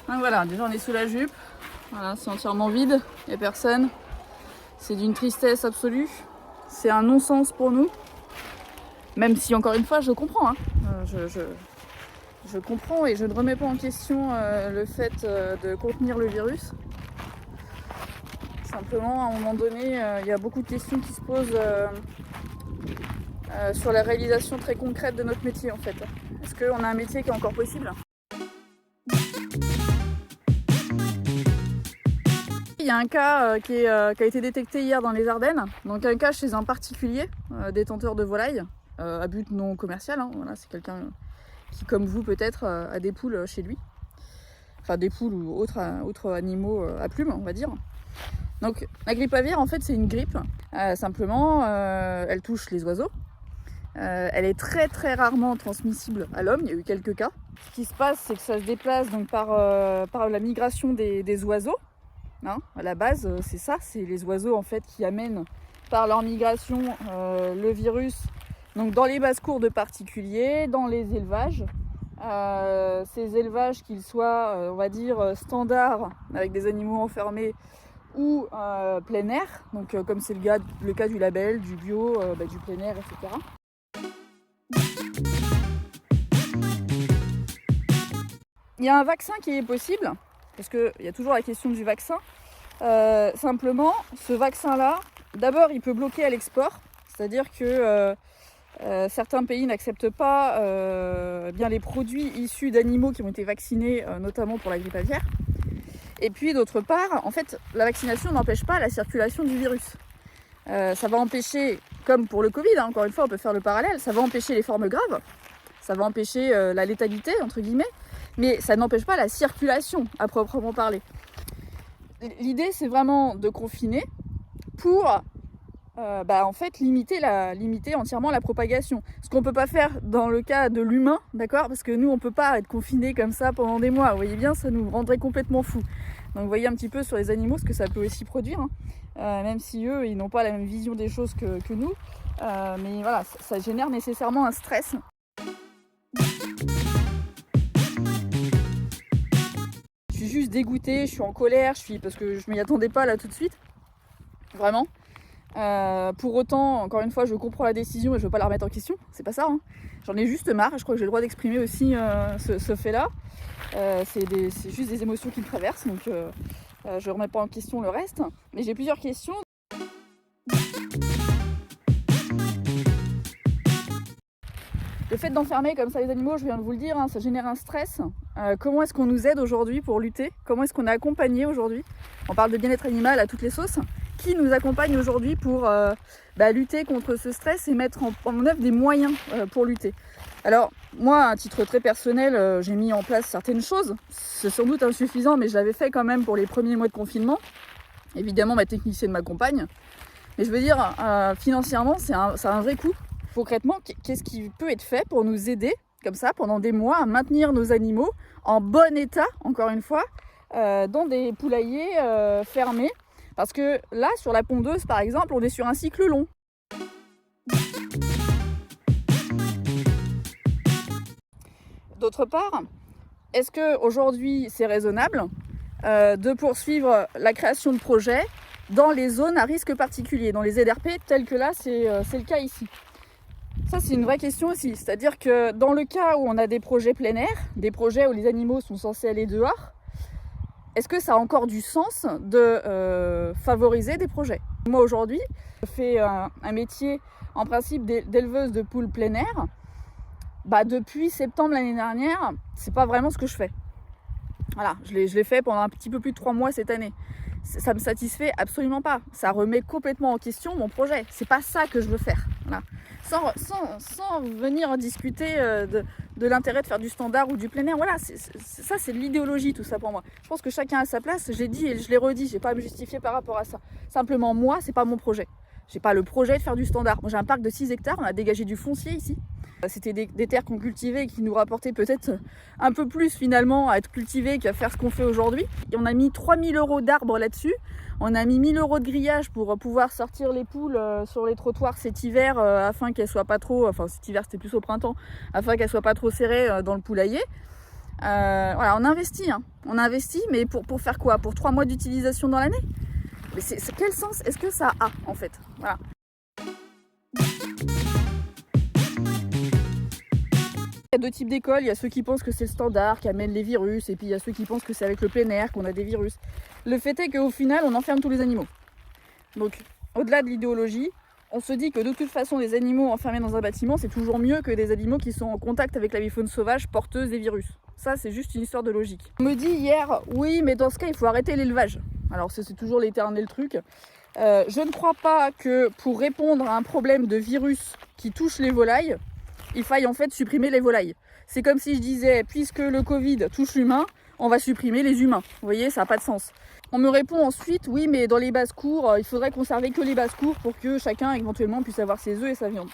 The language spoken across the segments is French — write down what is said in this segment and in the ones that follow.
Donc voilà, déjà on est sous la jupe. Voilà, c'est entièrement vide, il n'y a personne. C'est d'une tristesse absolue. C'est un non-sens pour nous. Même si, encore une fois, je comprends. Hein. Je comprends et je ne remets pas en question le fait de contenir le virus. Simplement, à un moment donné, il y a beaucoup de questions qui se posent sur la réalisation très concrète de notre métier, en fait. Est-ce qu'on a un métier qui est encore possible ? Il y a un cas qui a été détecté hier dans les Ardennes. Donc un cas chez un particulier, détenteur de volailles, à but non commercial. Hein. Voilà, c'est quelqu'un qui, comme vous peut-être, a des poules chez lui. Enfin des poules ou autres animaux à plumes, on va dire. Donc la grippe aviaire, en fait, c'est une grippe. Simplement, elle touche les oiseaux. Elle est très très rarement transmissible à l'homme. Il y a eu quelques cas. Ce qui se passe, c'est que ça se déplace donc par la migration des oiseaux. Hein, à la base, c'est ça, c'est les oiseaux en fait qui amènent par leur migration le virus donc dans les basses-cours de particuliers, dans les élevages. Ces élevages, qu'ils soient, on va dire, standards avec des animaux enfermés ou plein air, donc comme c'est le cas du label, du bio, du plein air, etc. Il y a un vaccin qui est possible, parce qu'il y a toujours la question du vaccin. Simplement, ce vaccin-là, d'abord, il peut bloquer à l'export, c'est-à-dire que certains pays n'acceptent pas bien les produits issus d'animaux qui ont été vaccinés, notamment pour la grippe aviaire. Et puis, d'autre part, en fait, la vaccination n'empêche pas la circulation du virus. Ça va empêcher, comme pour le Covid, hein, encore une fois, on peut faire le parallèle, ça va empêcher les formes graves, ça va empêcher la létalité, entre guillemets, mais ça n'empêche pas la circulation, à proprement parler. L'idée, c'est vraiment de confiner pour en fait, limiter entièrement la propagation. Ce qu'on ne peut pas faire dans le cas de l'humain, d'accord ? Parce que nous, on ne peut pas être confinés comme ça pendant des mois. Vous voyez bien, ça nous rendrait complètement fous. Donc, vous voyez un petit peu sur les animaux ce que ça peut aussi produire. Hein. Même si eux, ils n'ont pas la même vision des choses que nous. Mais voilà, ça génère nécessairement un stress. Je suis juste dégoûtée, je suis en colère, parce que je ne m'y attendais pas là tout de suite. Vraiment. Pour autant, encore une fois, je comprends la décision et je ne veux pas la remettre en question, c'est pas ça. Hein. J'en ai juste marre, je crois que j'ai le droit d'exprimer aussi ce fait-là. C'est juste des émotions qui me traversent, donc je ne remets pas en question le reste. Mais j'ai plusieurs questions. Le fait d'enfermer comme ça les animaux, je viens de vous le dire, hein, ça génère un stress. Comment est-ce qu'on nous aide aujourd'hui pour lutter ? Comment est-ce qu'on est accompagné aujourd'hui ? On parle de bien-être animal à toutes les sauces. Qui nous accompagne aujourd'hui pour lutter contre ce stress et mettre en œuvre des moyens pour lutter ? Alors, moi, à titre très personnel, j'ai mis en place certaines choses. C'est sans doute insuffisant, mais je l'avais fait quand même pour les premiers mois de confinement. Évidemment, ma technicienne m'accompagne. Mais je veux dire, financièrement, c'est un vrai coût. Concrètement, qu'est-ce qui peut être fait pour nous aider, comme ça, pendant des mois, à maintenir nos animaux en bon état, encore une fois, dans des poulaillers fermés ? Parce que là, sur la pondeuse, par exemple, on est sur un cycle long. D'autre part, est-ce qu'aujourd'hui, c'est raisonnable de poursuivre la création de projets dans les zones à risque particulier, dans les ZRP, tels que là, c'est le cas ici ? Ça, c'est une vraie question aussi. C'est-à-dire que dans le cas où on a des projets plein air, des projets où les animaux sont censés aller dehors, est-ce que ça a encore du sens de favoriser des projets ? Moi, aujourd'hui, je fais un métier, en principe, d'éleveuse de poules plein air. Depuis septembre l'année dernière, c'est pas vraiment ce que je fais. Voilà, je l'ai fait pendant un petit peu plus de 3 mois cette année. Ça me satisfait absolument pas. Ça remet complètement en question mon projet. C'est pas ça que je veux faire. Voilà. Sans venir discuter de l'intérêt de faire du standard ou du plein air. Voilà, ça c'est de l'idéologie tout ça pour moi. Je pense que chacun a sa place. J'ai dit et je l'ai redit, j'ai pas à me justifier par rapport à ça. Simplement moi, c'est pas mon projet. J'ai pas le projet de faire du standard. Moi j'ai un parc de 6 hectares, on a dégagé du foncier ici. C'était des terres qu'on cultivait et qui nous rapportaient peut-être un peu plus finalement à être cultivées qu'à faire ce qu'on fait aujourd'hui. Et on a mis 3 000 € d'arbres là-dessus. On a mis 1 000 € de grillage pour pouvoir sortir les poules sur les trottoirs cet hiver afin qu'elles soient pas trop, enfin cet hiver c'était plus au printemps, afin qu'elles soient pas trop serrées dans le poulailler. Voilà, on investit, hein. On investit, mais pour faire quoi? Pour 3 mois d'utilisation dans l'année? Mais quel sens est-ce que ça a, en fait? Voilà. Il y a deux types d'écoles, il y a ceux qui pensent que c'est le standard qui amène les virus, et puis il y a ceux qui pensent que c'est avec le plein air qu'on a des virus. Le fait est qu'au final, on enferme tous les animaux. Donc, au-delà de l'idéologie, on se dit que de toute façon, des animaux enfermés dans un bâtiment, c'est toujours mieux que des animaux qui sont en contact avec la faune sauvage porteuse des virus. Ça, c'est juste une histoire de logique. On me dit hier, oui, mais dans ce cas, il faut arrêter l'élevage. Alors, c'est toujours l'éternel truc. Je ne crois pas que pour répondre à un problème de virus qui touche les volailles, il faille en fait supprimer les volailles. C'est comme si je disais, puisque le Covid touche l'humain, on va supprimer les humains. Vous voyez, ça n'a pas de sens. On me répond ensuite, oui, mais dans les basses-cours, il faudrait conserver que les basses-cours pour que chacun éventuellement puisse avoir ses œufs et sa viande.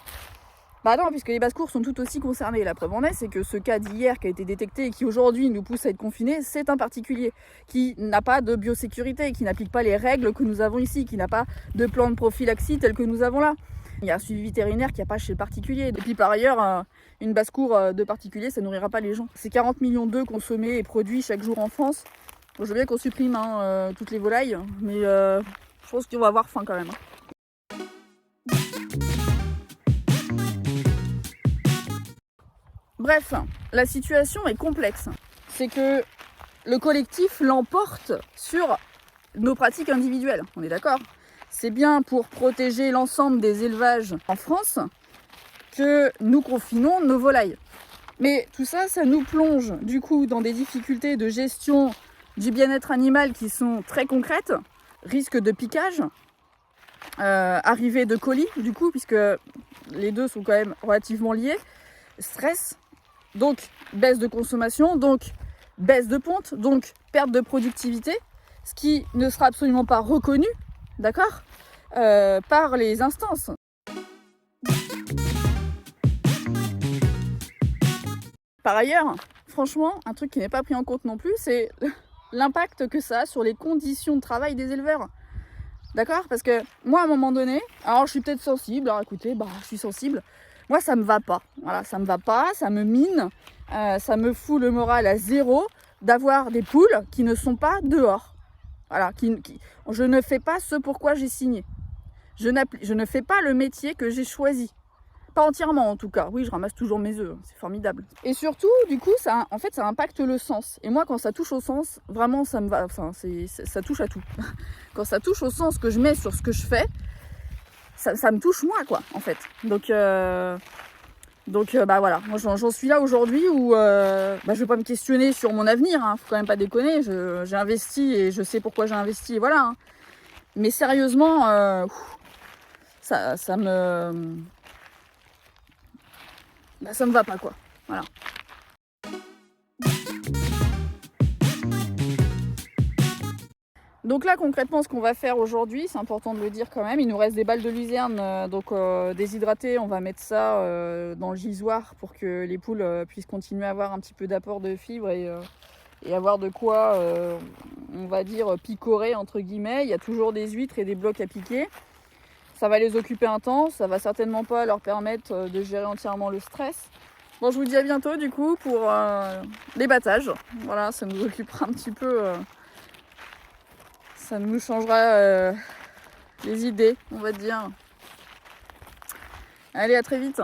Bah non, puisque les basses-cours sont tout aussi concernés. La preuve en est, c'est que ce cas d'hier qui a été détecté et qui aujourd'hui nous pousse à être confinés, c'est un particulier qui n'a pas de biosécurité, qui n'applique pas les règles que nous avons ici, qui n'a pas de plan de prophylaxie tel que nous avons là. Il y a un suivi vétérinaire qu'il n'y a pas chez le particulier. Et puis par ailleurs, une basse-cour de particulier, ça nourrira pas les gens. C'est 40 millions d'œufs consommés et produits chaque jour en France. Bon, je veux bien qu'on supprime toutes les volailles, mais je pense qu'on va avoir faim quand même. Bref, la situation est complexe. C'est que le collectif l'emporte sur nos pratiques individuelles, on est d'accord? C'est bien pour protéger l'ensemble des élevages en France que nous confinons nos volailles. Mais tout ça, ça nous plonge du coup dans des difficultés de gestion du bien-être animal qui sont très concrètes, risque de piquage, arrivée de colis du coup, puisque les deux sont quand même relativement liés, stress, donc baisse de consommation, donc baisse de ponte, donc perte de productivité, ce qui ne sera absolument pas reconnu, d'accord, par les instances. Par ailleurs, franchement, un truc qui n'est pas pris en compte non plus, c'est l'impact que ça a sur les conditions de travail des éleveurs. D'accord? Parce que moi, à un moment donné, alors je suis peut-être sensible, alors écoutez, je suis sensible. Moi, ça me va pas. Voilà, ça me va pas, ça me mine, ça me fout le moral à zéro d'avoir des poules qui ne sont pas dehors. Voilà, je ne fais pas ce pourquoi j'ai signé. Je ne fais pas le métier que j'ai choisi. Pas entièrement en tout cas. Oui, je ramasse toujours mes œufs, c'est formidable. Et surtout, du coup, ça impacte le sens. Et moi, quand ça touche au sens, vraiment, ça me va. Enfin, ça touche à tout. Quand ça touche au sens que je mets sur ce que je fais, ça me touche moi, quoi, en fait. Donc voilà. Moi, j'en suis là aujourd'hui où je vais pas me questionner sur mon avenir. Hein, faut quand même pas déconner. J'ai investi et je sais pourquoi j'ai investi. Et voilà. Hein. Mais sérieusement, ça me va pas, quoi. Voilà. Donc là, concrètement, ce qu'on va faire aujourd'hui, c'est important de le dire quand même, il nous reste des balles de luzerne, déshydratées. On va mettre ça dans le gisoir pour que les poules puissent continuer à avoir un petit peu d'apport de fibres et avoir de quoi, on va dire, picorer, entre guillemets. Il y a toujours des huîtres et des blocs à piquer. Ça va les occuper un temps, ça va certainement pas leur permettre de gérer entièrement le stress. Bon, je vous dis à bientôt du coup pour les battages. Voilà, ça nous occupera un petit peu, ça nous changera les idées, on va dire. Allez, à très vite.